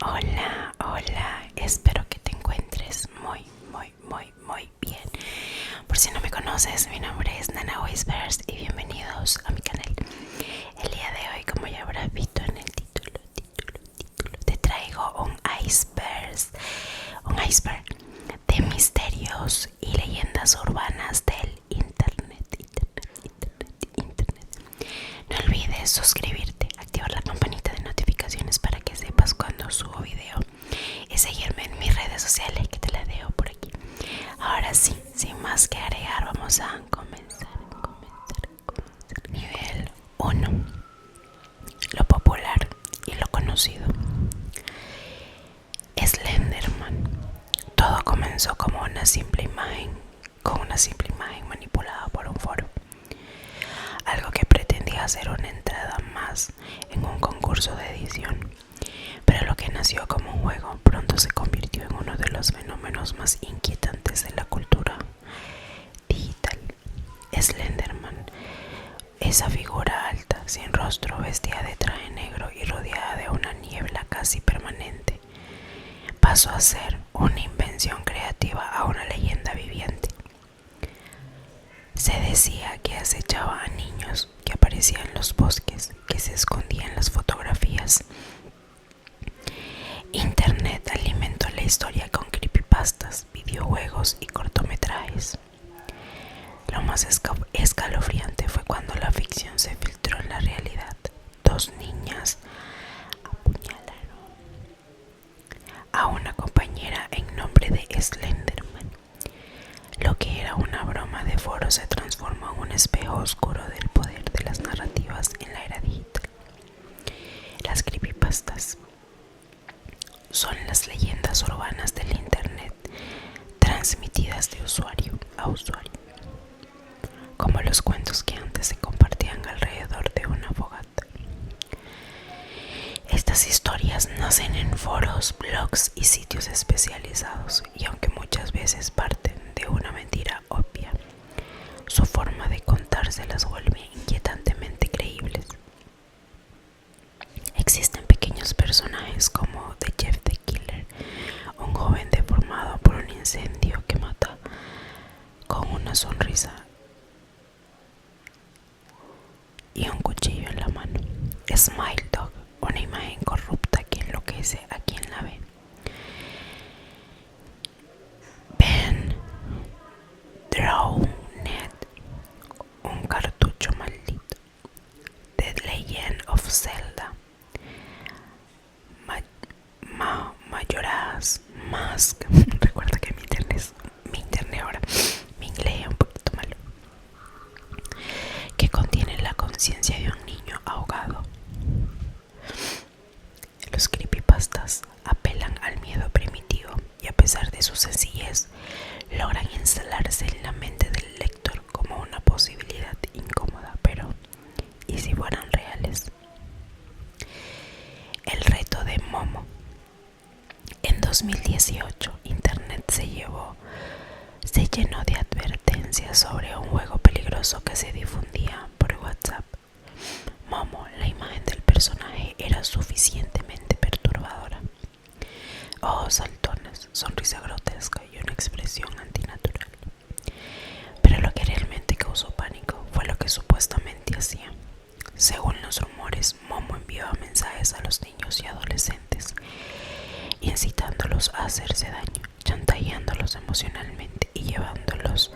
Hola, hola, espero que te encuentres muy bien. Por si no me conoces, mi nombre es Nana Whispers y bienvenidos a mi canal. El día de hoy, como ya habrás visto en el título, te traigo un iceberg de misterios y leyendas urbanas del internet. No olvides suscribirte, activar la campanita de notificaciones para que sepas cuando subo video y seguirme en mis redes sociales que te las dejo por aquí. Ahora sí, sin más que agregar, vamos a comenzar. Nivel 1. Lo popular y lo conocido. Slenderman. Todo comenzó como una simple imagen, con una simple imagen manipulada por un foro. Algo que pretendía ser una entrada más en un concurso de edición. Pero lo que nació como un juego pronto se convirtió en uno de los fenómenos más inquietantes de la cultura digital. Slenderman, esa figura alta, sin rostro, vestida de traje negro y rodeada de una niebla casi permanente, pasó a ser una invención creativa a una leyenda viviente. Se decía que acechaba a niños, que aparecía en los bosques, que se escondía en las fotografías. Internet alimentó la historia con creepypastas, videojuegos y cortometrajes. Lo más escalofriante fue cuando la ficción se filtró en la realidad. Dos niñas apuñalaron a una compañera en nombre de Slenderman. Lo que era una broma de foro se transformó en un espejo oscuro del poder de las narrativas en la era digital. Las creepypastas son las leyendas urbanas del internet transmitidas de usuario a usuario, como los cuentos que antes se compartían alrededor de una fogata. Estas historias nacen en foros, blogs y sitios especializados, y aunque muchas veces parten de una mentira obvia, su forma de contarse las vuelve inquietantemente creíbles. Existen pequeños personajes como The Jeff the Killer, un joven deformado por un incendio que mata con una sonrisa y un cuchillo en la mano. Smile Dog, una imagen corrupta que enloquece a quien la ve. Ben Drowned, un cartucho maldito. The Legend of Zelda. Majora's Mask. Recuerda que mi internet ahora, mi inglés es un poquito malo. Que contiene la conciencia de un niño ahogado. Los creepypastas apelan al miedo primitivo y, a pesar de su sencillez, logran instalarse en la mente del lector como una posibilidad incómoda. Pero, ¿y si fueran reales? El reto de Momo. En 2018, Internet se llenó de advertencias sobre un juego peligroso que se difundía por WhatsApp. Momo, la imagen del personaje, era suficientemente perturbadora. Ojos saltones, sonrisa grotesca y una expresión antinatural. Pero lo que realmente causó pánico fue lo que supuestamente hacía. Según los rumores, Momo enviaba mensajes a los niños y adolescentes, incitándolos a hacerse daño, chantajeándolos emocionalmente y llevándolos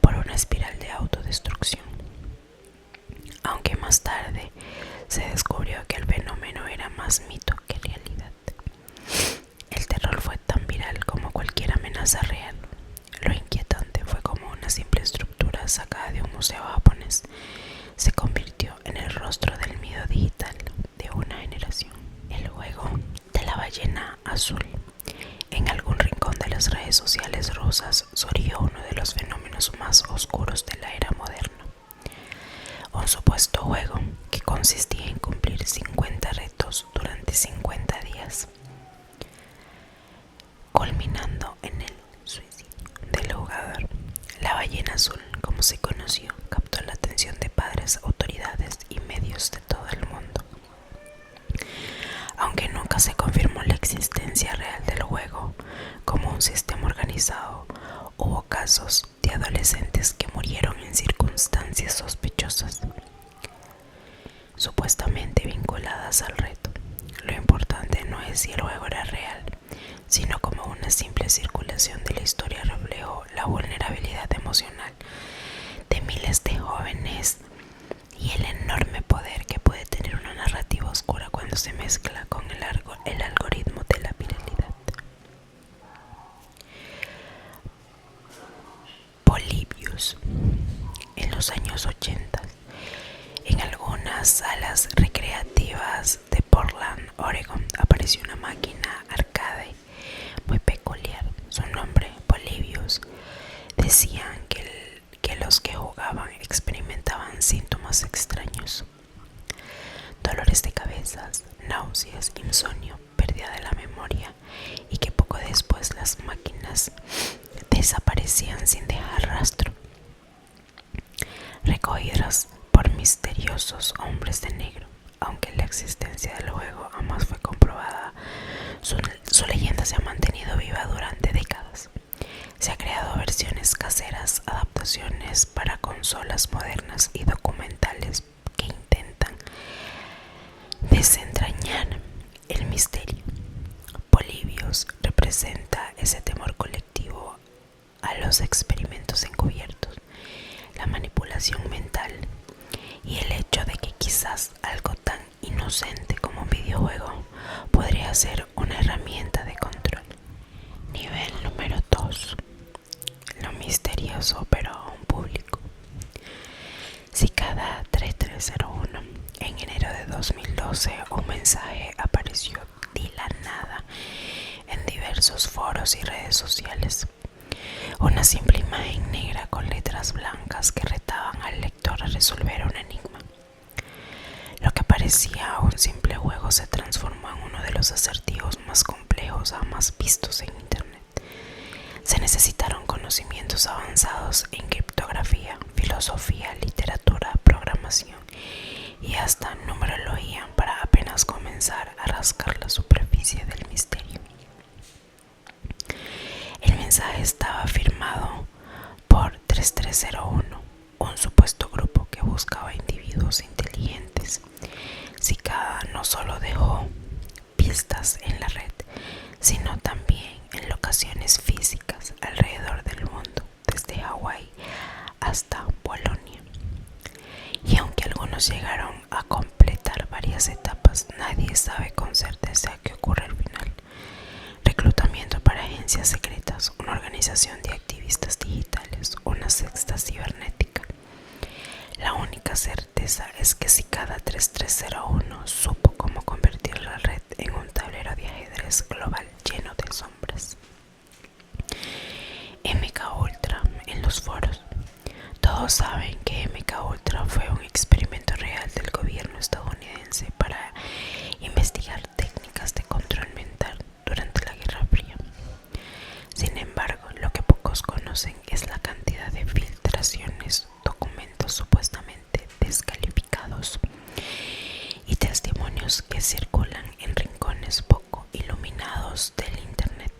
por una espiral de autodestrucción. Aunque más tarde se descubrió que el fenómeno era más mito que realidad. El terror fue tan viral como cualquier amenaza real. Lo inquietante fue como una simple estructura sacada de un museo japonés se convirtió en el rostro del miedo digital de una generación. El juego de la ballena azul. En algún rincón de las redes sociales rusas surgió uno de los fenómenos más oscuros de la era moderna. Un supuesto juego que consistía en cumplir 50 retos durante 50 días, culminando en el suicidio del jugador. La ballena azul, como se conoció, captó la atención de padres, autoridades y medios de todo el mundo. Aunque nunca se confirmó la existencia un sistema organizado. Hubo casos de adolescentes que murieron en circunstancias sospechosas, supuestamente vinculadas al reto. Lo importante no es si el juego era real, sino como una simple circulación de la historia reflejó la vulnerabilidad emocional de miles de jóvenes y el enorme poder que puede tener una narrativa oscura cuando se mezcla con el algoritmo de la viralidad. Polybius. En los años 80, en algunas salas recreativas de Portland, Oregon, apareció una máquina arcade muy peculiar. Su nombre, Polybius. Decían que los que jugaban experimentaban síntomas extraños: dolores de cabeza, náuseas, insomnio, pérdida de la memoria, y que poco después las máquinas desaparecían sin dejar rastro, recogidas por misteriosos hombres de negro. Aunque la existencia del juego jamás fue comprobada, su leyenda se ha mantenido viva durante décadas. Se han creado versiones caseras, adaptaciones para consolas modernas y documentales que intentan desentrañar el misterio. Polybius representa ese temor colectivo a los experimentos encubiertos, la manipulación mental y el hecho de que quizás algo tan inocente como un videojuego podría ser una herramienta de control. Nivel número 2. Lo misterioso pero aún público. Cicada 3301. En enero de 2012 un mensaje apareció de la nada en diversos foros y redes sociales. Una simple imagen negra con letras blancas que retaban al lector a resolver un enigma. Lo que parecía un simple juego se transformó en uno de los acertijos más complejos jamás vistos en Internet. Se necesitaron conocimientos avanzados en criptografía, filosofía, literatura, programación y hasta numerología para apenas comenzar a rascar la superficie del misterio. El mensaje estaba firmado por 3301, un supuesto grupo que buscaba individuos inteligentes. Cicada no solo dejó pistas en la red, sino también en locaciones físicas alrededor del mundo, desde Hawái hasta Polonia. Y aunque algunos llegaron a completar varias etapas, nadie sabe con certeza qué ocurre al final. Reclutamiento para agencias secretas, una organización de activistas digitales, una secta cibernética. La única certeza es que Cicada 3301 supo cómo convertir la red en un tablero de ajedrez global lleno de sombras. MKUltra en los foros. Todos saben que MKUltra fue un experimento real del gobierno estadounidense para investigar técnicas de control mental durante la Guerra Fría. Sin embargo, lo que pocos conocen es la cantidad de filtraciones, documentos supuestamente descalificados y testimonios que circulan en rincones poco iluminados del Internet.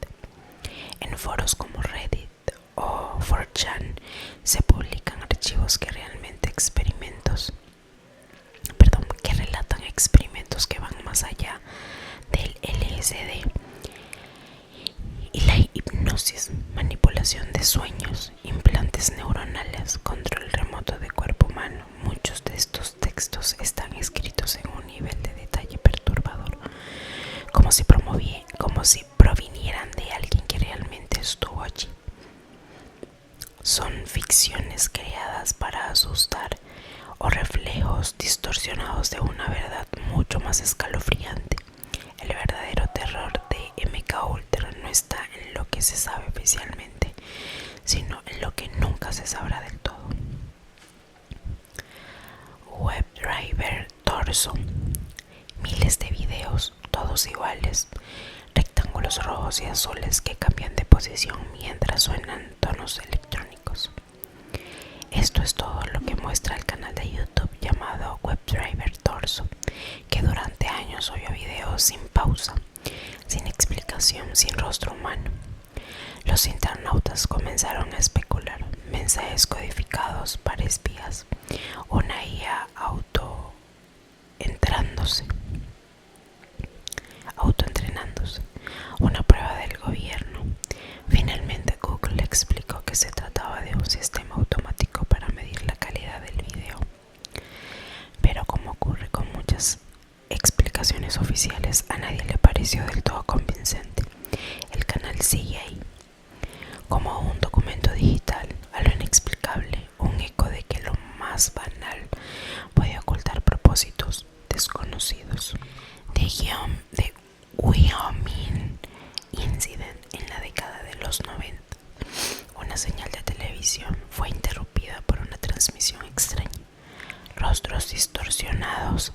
En foros como Reddit o 4chan se publican archivos que relatan experimentos que van más allá del LSD y la hipnosis, manipulación de sueños, implantes neuronales, control remoto de cuerpo humano. Muchos de estos textos están escritos en un nivel de detalle perturbador, como si provinieran de alguien que realmente estuvo allí. Son ficciones creadas para asustar o reflejos distorsionados de una verdad mucho más escalofriante. El verdadero terror de MKUltra no está en lo que se sabe oficialmente, sino en lo que nunca se sabrá del todo. WebDriver Torso. Miles de videos, todos iguales, rectángulos rojos y azules que cambian de posición mientras suenan tonos electrónicos. Esto es todo lo que muestra el canal de YouTube llamado WebDriver Torso, que durante años subió videos sin pausa, sin explicación, sin rostro humano. Los internautas comenzaron a especular: mensajes codificados para espías, una IA autoentrenándose, una prueba del gobierno. Finalmente Google explicó que se trataba de un sistema automático para medir la calidad del video. Pero como ocurre con muchas explicaciones oficiales, a nadie le pareció del todo convincente. El canal sigue ahí, como un documento digital, a lo inexplicable, un eco de que lo más banal puede ocultar propósitos desconocidos. The Wyoming Incident en la década de los 90. Una señal de televisión fue interrumpida por una transmisión extraña. Rostros distorsionados,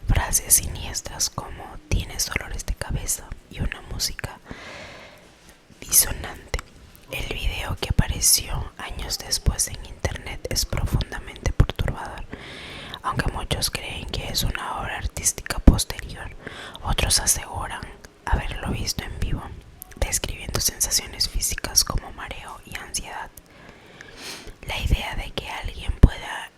frases siniestras como "tienes dolores de cabeza" y una música disonante. El video, que apareció años después en internet, es profundamente perturbador. Aunque muchos creen que es una obra artística posterior, otros aseguran haberlo visto en vivo, describiendo sensaciones físicas como mareo y ansiedad. La idea de que alguien pueda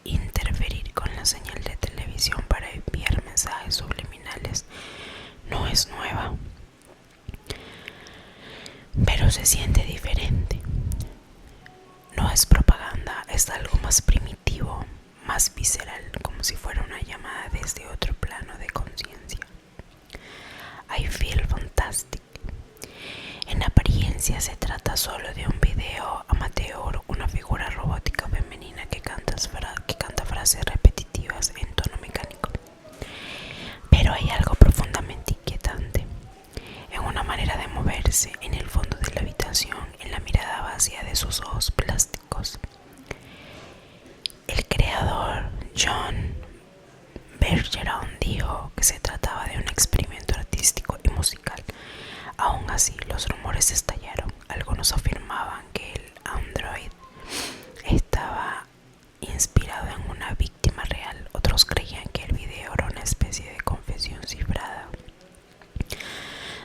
interferir con la señal de televisión para enviar mensajes subliminales no es nueva, pero se siente diferente. No es propaganda, es algo más primitivo, más visceral, como si fuera una llamada desde otro plano de conciencia. I Feel Fantastic. En apariencia se trata solo de un video amateur, una figura robótica femenina que canta frases repetitivas en tono mecánico. Pero hay algo profundamente inquietante en una manera de moverse, en el fondo de la habitación, en la mirada vacía de sus ojos plásticos. El creador, John Bergeron, dijo que se trataba de un experimento artístico y musical. Aún así, los rumores estallaron. Algunos afirmaban que el android estaba inspirado en una víctima real. Otros creían que el video era una especie de confesión cifrada.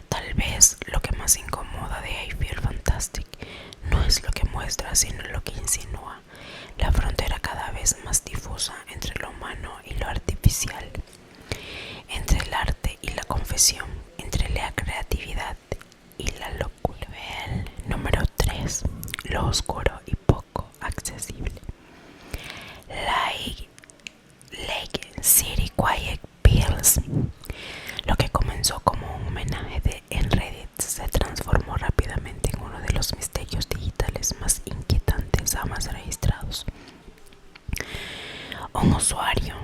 Tal vez lo que más incomoda de I Feel Fantastic no es lo que muestra, sino lo que insinúa: la frontera cada vez más difusa entre lo humano y lo artificial, entre el arte y la confesión, entre la creatividad y la locura. Nivel número 3. Lo oscuro y poco accesible. Lake City Quiet Pills. Lo que comenzó como un homenaje en Reddit se transformó rápidamente en uno de los misterios digitales más inquietantes jamás registrados. Un usuario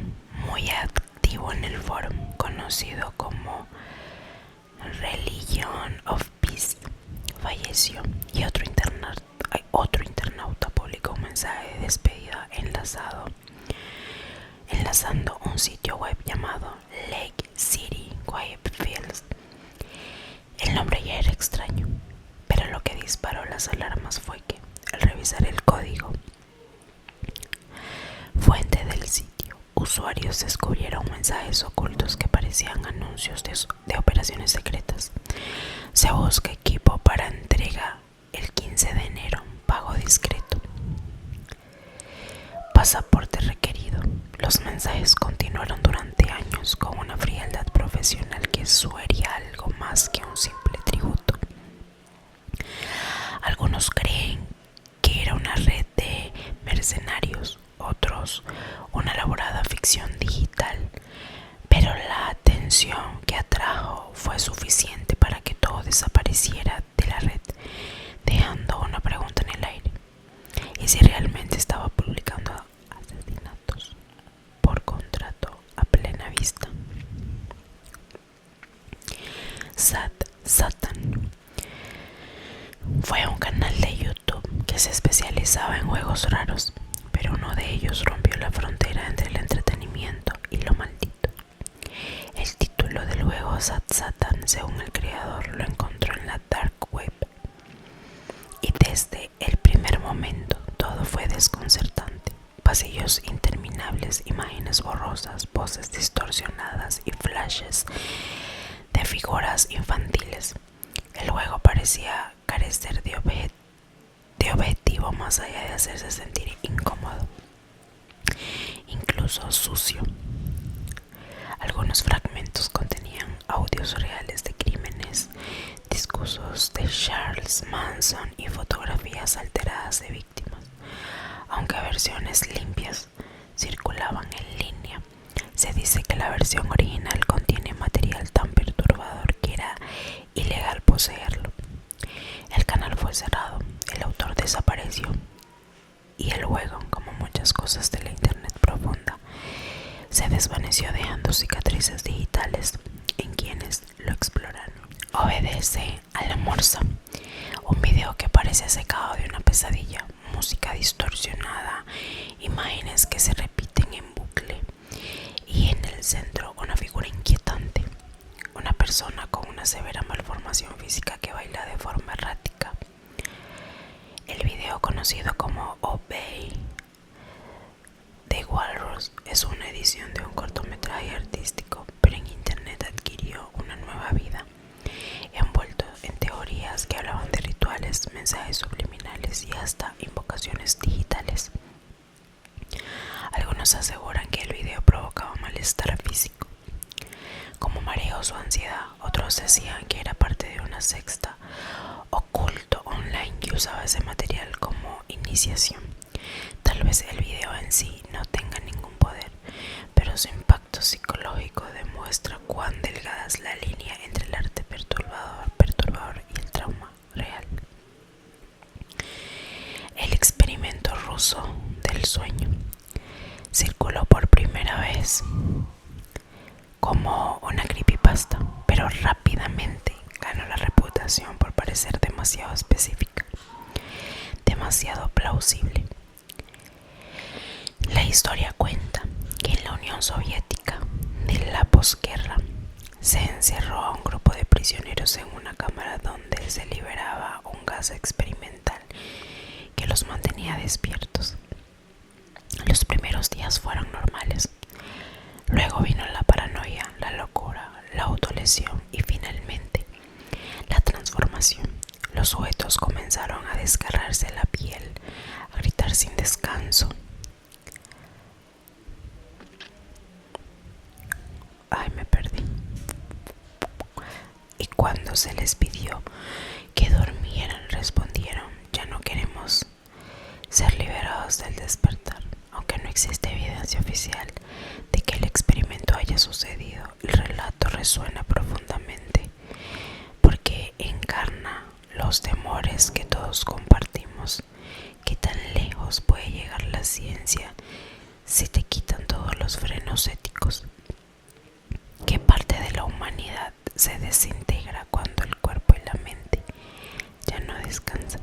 muy activo en el foro, conocido como Religion of Peace, falleció, y otro internauta publicó un mensaje de despedida enlazando un sitio web llamado Lake City Quiet Fields. El nombre ya era extraño, pero lo que disparó las alarmas fue que, al revisar el código fuente del sitio, usuarios descubrieron mensajes ocultos que parecían anuncios de operaciones secretas. Se busca equipo para entrega el 15 de enero, pago discreto, pasaporte requerido. Los mensajes continuaron durante años con una frialdad profesional que sugería algo más que un simple tributo. Algunos creen que era una red de mercenarios, otros una elaborada ficción digital, pero la atención que atrajo fue suficiente para que todo desapareciera de la red, dejando una pregunta en el aire: ¿y si realmente estaba publicando asesinatos por contrato a plena vista? Satan fue un canal de YouTube que se especializaba en juegos raros, pero uno de ellos rompió la frontera entre el entretenimiento y lo maldito. El título del juego Satan, según el creador, lo encontró en la Dark Web, y desde el primer momento todo fue desconcertante. Pasillos interminables, imágenes borrosas, voces distorsionadas y flashes de figuras infantiles. El juego parecía carecer carecer de objetivo más allá de hacerse sentir incómodo, incluso sucio. Algunos fragmentos contenían audios reales de crímenes, discursos de Charles Manson y fotografías alteradas de víctimas. Aunque versiones limpias circulaban en línea, se dice que la versión original contiene material tan perturbador que era ilegal poseerlo. El canal fue cerrado, el autor desapareció y el juego, como muchas cosas de la internet profunda, se desvaneció dejando cicatrices digitales en quienes lo exploraron. Obedece a la morsa, un video que parece sacado de una pesadilla, música distorsionada, imágenes que se repiten en bucle y en el centro una figura inquietante, una persona con una severa malformación física que baila de forma errática. El video, conocido como Obey the Walrus, es una edición de un cortometraje artístico, pero en internet adquirió una nueva vida, envuelto en teorías que hablaban de rituales, mensajes subliminales y hasta invocaciones digitales. Algunos aseguran que el video provocaba malestar físico, como mareos o ansiedad. Otros decían que era parte de una secta o culto online que usaba ese material como iniciación. Tal vez el video en sí no tenga ningún poder, pero su impacto psicológico demuestra cuán delgada es la línea entre el arte perturbador y el trauma real. El experimento ruso del sueño circuló por primera vez como una creepypasta, pero rápidamente ganó la reputación por parecer demasiado específica, demasiado plausible. La historia cuenta que en la Unión Soviética de la posguerra se encerró a un grupo de prisioneros en una cámara donde se liberaba un gas experimental que los mantenía despiertos. Los primeros días fueron normales. Luego vino la paranoia, la locura, la autolesión y finalmente la transformación. Los sujetos comenzaron a desgarrarse la piel, a gritar sin descanso. Ay, me perdí. Y cuando se les pidió que durmieran, respondieron: ya no queremos ser liberados del despertar. Aunque no existe evidencia oficial de que el experimento haya sucedido, el relato resuena profundamente porque encarna los temores que todos compartimos. ¿Qué tan lejos puede llegar la ciencia si te quitan todos los frenos éticos? ¿Qué parte de la humanidad se desintegra cuando el cuerpo y la mente ya no descansan?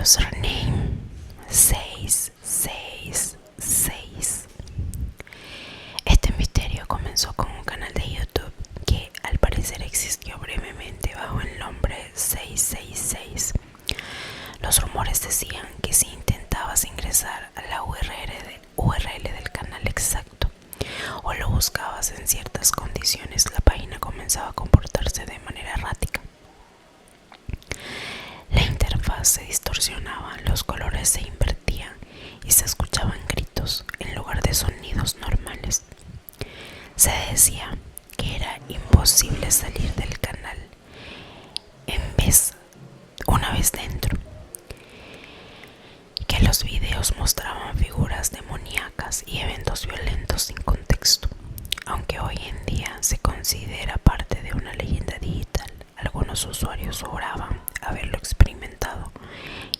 Username 666. Este misterio comenzó con un canal de YouTube que al parecer existió brevemente bajo el nombre 666. Los rumores decían que si intentabas ingresar a la URL del canal exacto o lo buscabas en ciertas condiciones, la página comenzaba a comportarse de manera errática. La interfaz se distorsionaba, los colores se invertían y se escuchaban gritos en lugar de sonidos normales. Se decía que era imposible salir del canal una vez dentro, que los videos mostraban figuras demoníacas y eventos violentos sin contexto. Aunque hoy en día se considera parte de una leyenda digital, algunos usuarios juraban haberlo experimentado,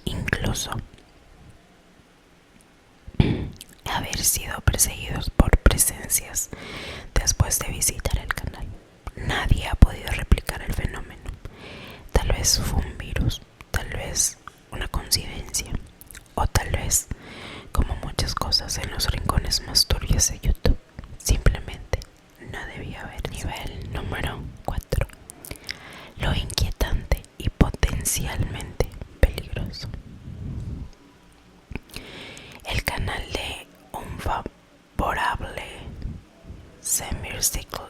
incluso haber sido perseguidos por presencias después de visitar el canal. Nadie ha podido replicar el fenómeno. Tal vez fue un virus, tal vez una coincidencia, o tal vez, como muchas cosas en los rincones más turbios de YouTube, simplemente no debía haber. Nivel número 4. Lo inquietante y potencialmente peligroso. El canal de Unfavorable Semicircle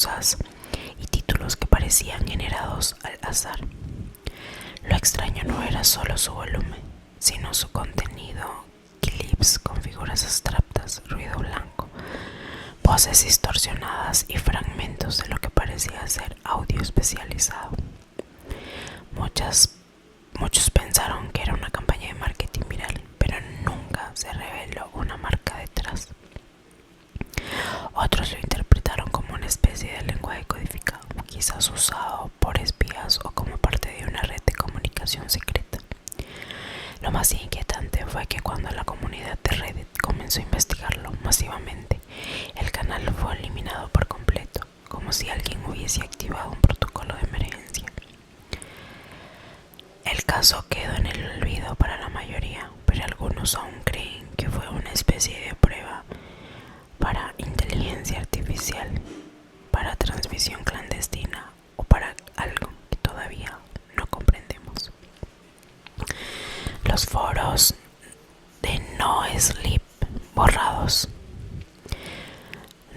misteriosas y títulos que parecían generados al azar. Lo extraño no era solo su volumen, sino su contenido: clips con figuras abstractas, ruido blanco, voces distorsionadas y fragmentos de lo que parecía ser audio especializado. Muchos pensaron que era una campaña de marketing viral, pero nunca se reveló una marca detrás. Otros lo interpretaron como una especie de lenguaje codificado, quizás usado por espías o como parte de una red de comunicación secreta. Lo más inquietante fue que cuando la comunidad de Reddit comenzó a investigarlo masivamente, el canal fue eliminado por completo, como si alguien hubiese activado un protocolo de emergencia. El caso quedó en el olvido para la mayoría, pero algunos aún creen que fue una especie de prueba para inteligencia artificial, para transmisión clandestina o para algo que todavía no comprendemos. Los foros de No Sleep borrados.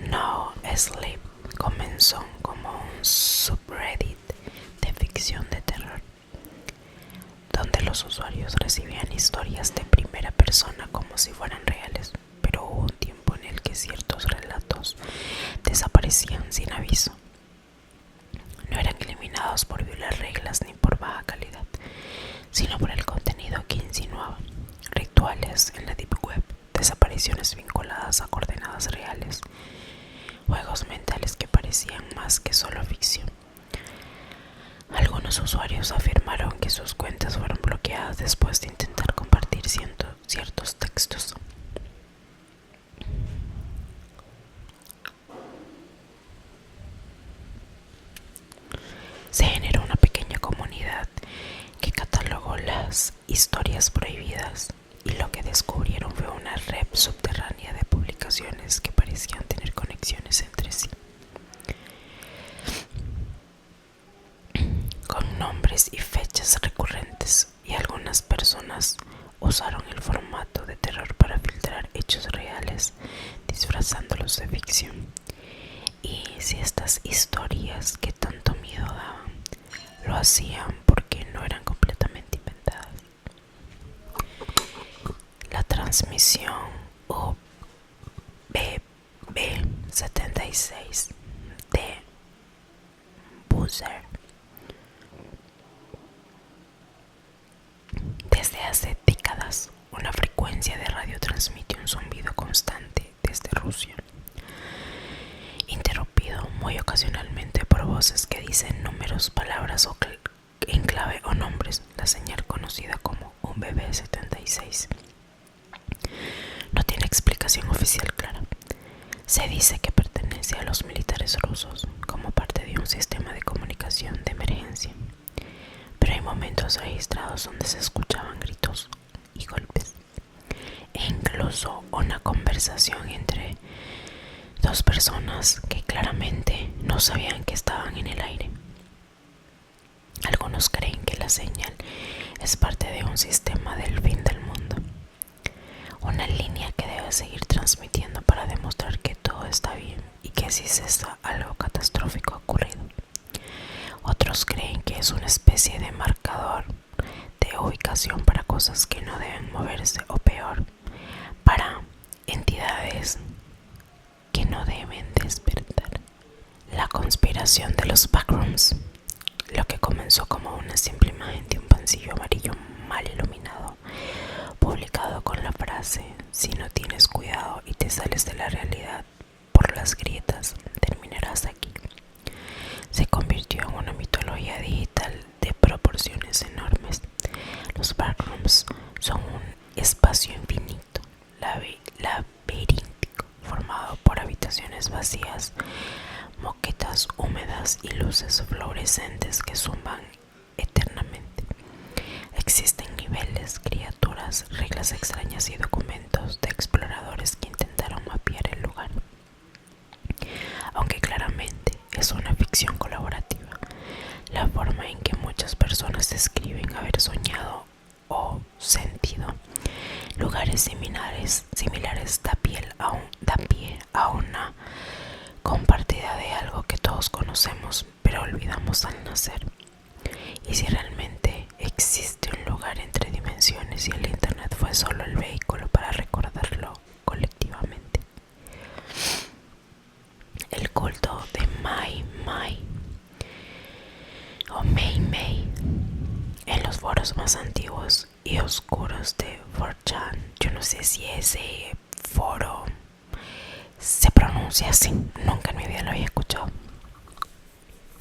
No Sleep comenzó como un subreddit de ficción de terror, donde los usuarios recibían historias de primera persona como si fueran reales, pero hubo un tiempo en el que ciertos relatos desaparecían sin aviso. No eran eliminados por violar reglas ni por baja calidad, sino por el contenido que insinuaba: rituales en la Deep Web, desapariciones vinculadas a coordenadas reales, juegos mentales que parecían más que solo ficción. Algunos usuarios afirmaron que sus cuentas fueron bloqueadas después de intentar compartir ciertos textos. Se generó una pequeña comunidad que catalogó las historias prohibidas, y lo que descubrieron fue una red subterránea de publicaciones que parecían tener conexiones entre sí, con nombres y fechas recurrentes, y algunas personas usaron el formato de terror para filtrar hechos reales, disfrazándolos de ficción. Y si estas historias que tanto miedo daban lo hacían porque no eran completamente inventadas. La transmisión UBB76 de Buzzer. Desde hace décadas, una frecuencia de radio transmite un zumbido constante desde Rusia, interrumpido muy ocasionalmente por voces que dicen números, palabras en clave o nombres. La señal, conocida como UBB76, no tiene explicación oficial clara. Se dice que pertenece a los militares rusos como parte de un sistema de comunicación de emergencia, pero hay momentos registrados donde se escuchaban gritos y golpes, e incluso una conversación entre dos personas que claramente no sabían que estaban en el aire. Algunos creen que la señal es parte de un sistema del fin del mundo, una línea que debe seguir transmitiendo para demostrar que todo está bien y que si cesa algo catastrófico ha ocurrido. Otros creen que es una especie de marcador de ubicación para cosas que no deben moverse, o peor, para entidades que no deben despertar. La conspiración de los backrooms. Lo que comenzó como una simple imagen de un pasillo amarillo mal iluminado, publicado con la frase: si no tienes cuidado y te sales de la realidad por las grietas, terminarás aquí, se convirtió en una mitología digital de proporciones enormes. Los backrooms son un espacio infinito, laberíntico, formado por habitaciones vacías, moquetas húmedas y luces fluorescentes que zumban eternamente. Existen niveles, criaturas, reglas extrañas y documentos de exploradores que intentaron mapear el lugar. Aunque claramente es una ficción colaborativa, la forma en que muchas personas describen haber soñado o sentido lugares similares da pie a una compartida de algo que todos todos conocemos, pero olvidamos al nacer. Y si realmente existe un lugar entre dimensiones y el internet fue solo el vehículo para recordarlo colectivamente. El culto de Mai Mai o Mei Mei en los foros más antiguos y oscuros de 4chan. Yo no sé si ese foro se pronuncia así, nunca en mi vida lo había escuchado,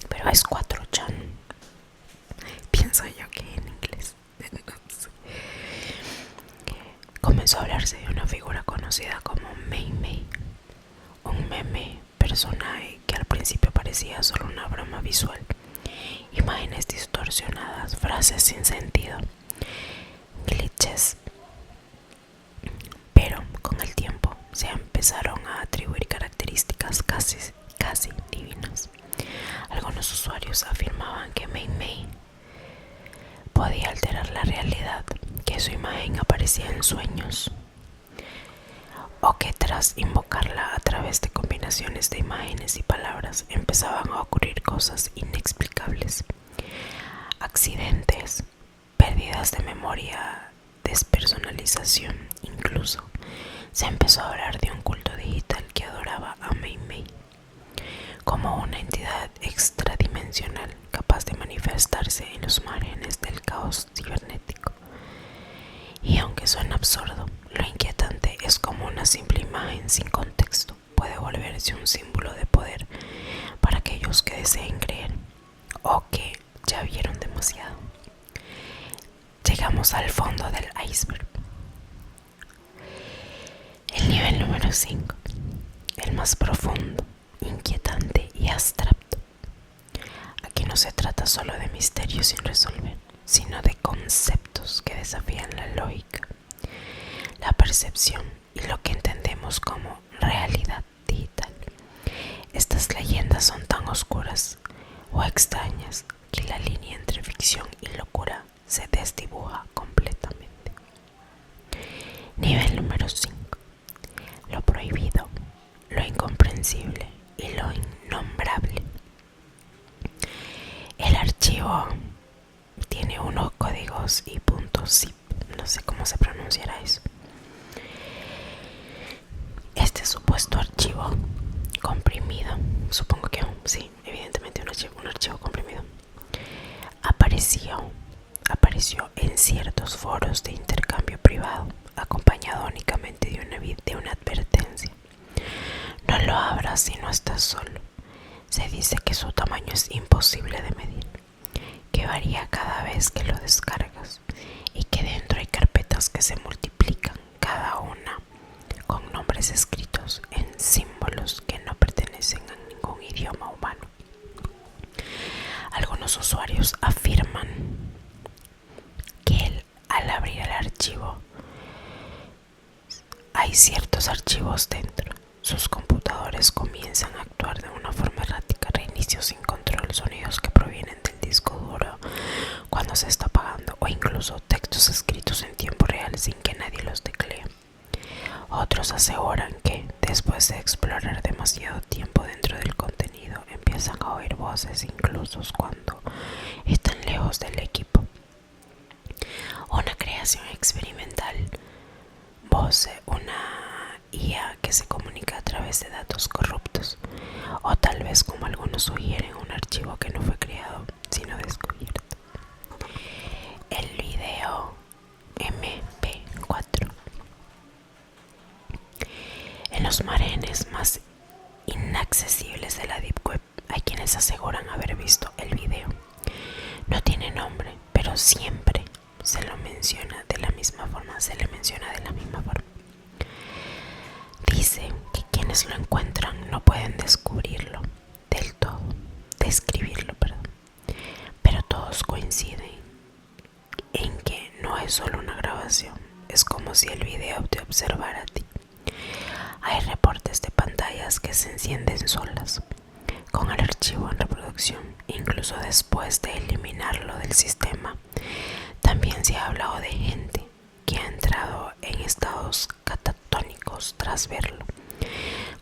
pero es 4chan, pienso yo que en inglés. Comenzó a hablarse de una figura conocida como Mei Mei, un meme personaje que al principio parecía solo una broma visual, imágenes distorsionadas, frases sin sentido, glitches, pero con el tiempo se empezaron a atribuir características casi divinas. Algunos usuarios afirmaban que Mei Mei podía alterar la realidad, que su imagen aparecía en sueños, o que tras invocarla a través de combinaciones de imágenes y palabras empezaban a ocurrir cosas inexplicables, accidentes, pérdidas de memoria, despersonalización. Incluso se empezó a hablar de un culto digital que adoraba a Mei Mei como una entidad extradimensional capaz de manifestarse en los márgenes del caos cibernético. Y aunque suena absurdo, lo inquietante es como una simple imagen sin contexto puede volverse un símbolo de poder para aquellos que deseen creer o que ya vieron demasiado. Llegamos al fondo del iceberg. El nivel número 5, el más profundo, inquietante y abstracto. Aquí no se trata solo de misterios sin resolver, sino de conceptos que desafían la lógica, la percepción y lo que entendemos como realidad digital. Estas leyendas son tan oscuras o extrañas que la línea entre ficción y locura se desdibuja completamente. Nivel número 5. Lo prohibido, lo incomprensible y lo innombrable. El archivo tiene unos códigos y .zip, no sé cómo se pronunciará eso. Este supuesto archivo comprimido, supongo que sí, evidentemente un archivo comprimido, apareció en ciertos foros de intercambio privado, acompañado únicamente de una advertencia. No lo abras si no estás solo. Se dice que su tamaño es imposible de medir, que varía cada vez que lo descargas y que dentro hay carpetas que se multiplican, cada una con nombres escritos en símbolos que no pertenecen a ningún idioma humano. Algunos usuarios afirman que al abrir el archivo hay ciertos archivos dentro. Sus computadores comienzan a actuar de una forma errática, reinicios sin control, sonidos que provienen del disco duro cuando se está apagando o incluso textos escritos en tiempo real sin que nadie los teclee. Otros aseguran que después de explorar demasiado tiempo dentro del contenido empiezan a oír voces incluso cuando están lejos del equipo. Una creación experimental, una IA que se comunica a través de datos corruptos, o tal vez, como algunos sugieren, un archivo que no fue creado sino descubierto. El video MP4. En los márgenes más inaccesibles de la Deep Web hay quienes aseguran haber visto el video. No tiene nombre, pero siempre se le menciona de la misma forma. Dice que quienes lo encuentran no pueden describirlo, pero todos coinciden en que no es solo una grabación, es como si el video te observara a ti. Hay reportes de pantallas que se encienden solas, con el archivo en reproducción, incluso después de eliminarlo del sistema. También se ha hablado de gente que ha entrado en estados catatónicos tras verlo,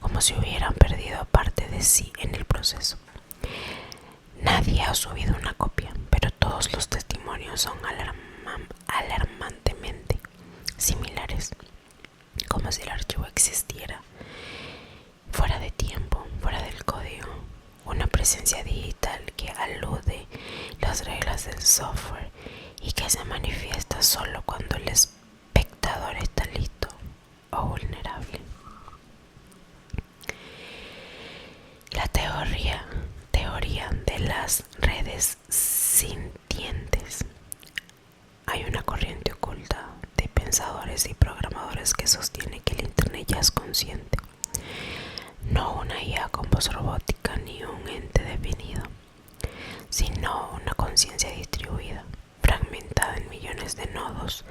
como si hubieran perdido parte de sí en el proceso. ha subido una copia, pero todos los testimonios son alarmantemente similares, como si el archivo existiera fuera de tiempo, fuera del código, una presencia digital que alude las reglas del software y que se manifiesta solo cuando el espectador está listo o vulnerable. La teoría de las redes sintientes. Hay una corriente oculta de pensadores y programadores que sostiene que el Internet ya es consciente, no una IA con voz robótica ni un ente definido, sino una conciencia distribuida, fragmentada en millones de nodos.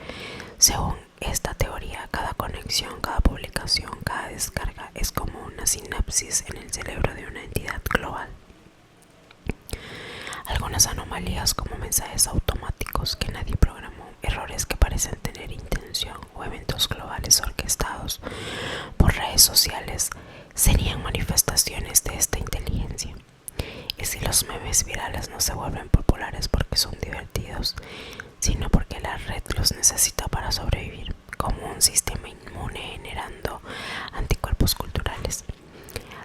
Según esta teoría, cada conexión, cada publicación, cada descarga es como una sinapsis en el cerebro de una entidad global. Algunas anomalías como mensajes automáticos que nadie programó, errores que parecen tener intención o eventos globales orquestados por redes sociales serían manifestaciones de esta inteligencia. Y si los memes virales no se vuelven populares porque son divertidos, sino porque la red los necesita para sobrevivir, como un sistema inmune generando anticuerpos culturales.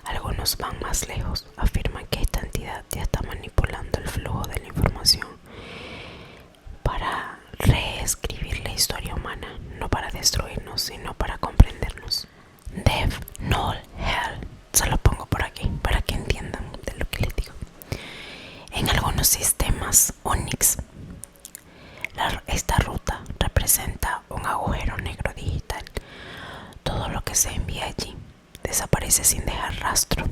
Algunos van más lejos, afirman que esta entidad ya está manipulando el flujo de la información para reescribir la historia humana, no para destruirnos, sino para comprendernos. Dev, Null, Hell, se lo pongo por aquí para que entiendan de lo que les digo. En algunos sistemas Unix, esta ruta representa un agujero negro digital. Todo lo que se envía allí desaparece sin dejar rastro.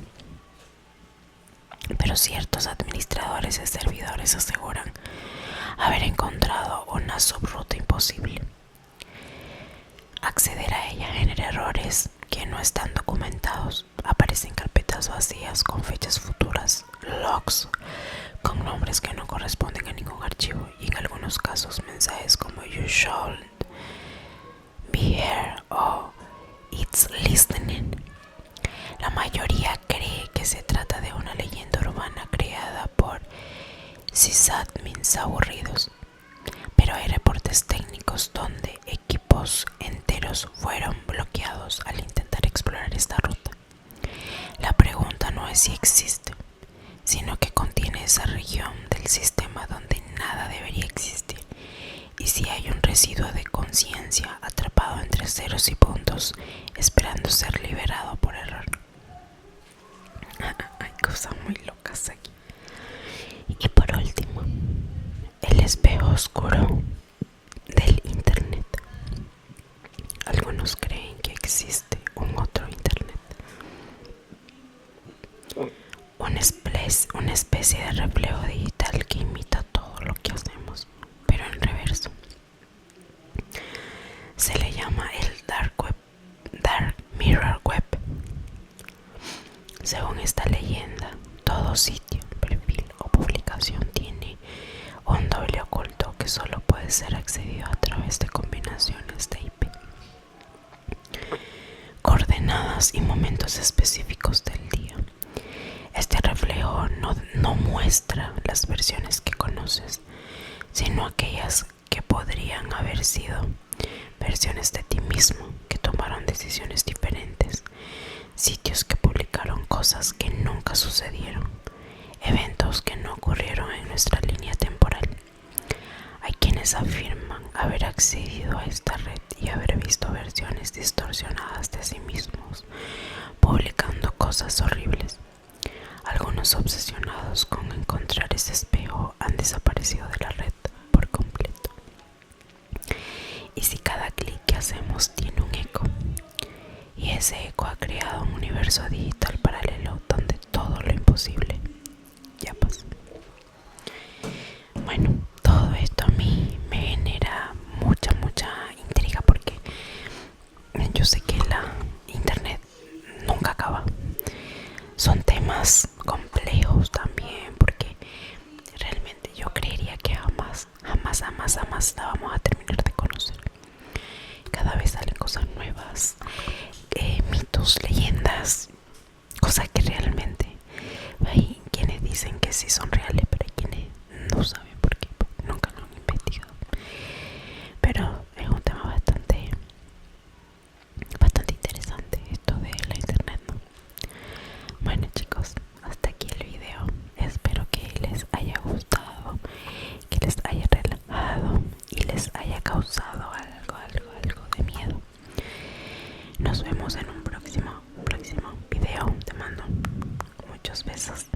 Pero ciertos administradores de servidores aseguran haber encontrado una subruta imposible. Acceder a ella genera errores que no están documentados. Aparecen carpetas vacías con fechas futuras, logs con nombres que no corresponden a ningún archivo y en algunos casos mensajes como "You should be here" o "It's listening". La mayoría cree que se trata de una leyenda urbana creada por sysadmins aburridos, pero hay reportes técnicos donde equipos enteros fueron bloqueados al intentar explorar esta ruta. La pregunta no es si existe, sino que contiene esa región del sistema donde nada debería existir, y si hay un residuo de conciencia atrapado entre ceros y puntos, esperando ser liberado por error. Hay cosas muy locas aquí. Y por último, el espejo oscuro del Internet. Algunos creen que existe un otro Internet, una especie de reflejo digital que imita todo lo que hacemos, pero en reverso. Se le llama el Dark Mirror Web. Según esta leyenda, todo sitio, perfil o publicación tiene un doble oculto que solo puede ser accedido a través de combinaciones de IP, coordenadas y momentos específicos del día. Este reflejo no muestra las versiones que conoces, sino aquellas que podrían haber sido versiones de ti mismo que tomaron decisiones diferentes, sitios que publicaron cosas que nunca sucedieron, eventos que no ocurrieron en nuestra línea temporal. Hay quienes afirman haber accedido a esta red y haber visto versiones distorsionadas de sí mismos, publicando cosas horribles. Algunos obsesionados con encontrar ese espejo han desaparecido de la red por completo. Y si cada clic que hacemos tiene un eco, y ese eco ha creado un universo digital paralelo donde todo lo imposible ya pasó. Bueno, todo esto a mí me genera mucha intriga porque yo sé que la internet nunca acaba. Son temas complejos también porque realmente yo creería que jamás la vamos a terminar de conocer. Cada vez salen cosas nuevas, mitos, leyendas, cosas que realmente hay quienes dicen que sí son reales, pero hay quienes haya causado algo de miedo. Nos vemos en un próximo video. Te mando muchos besos.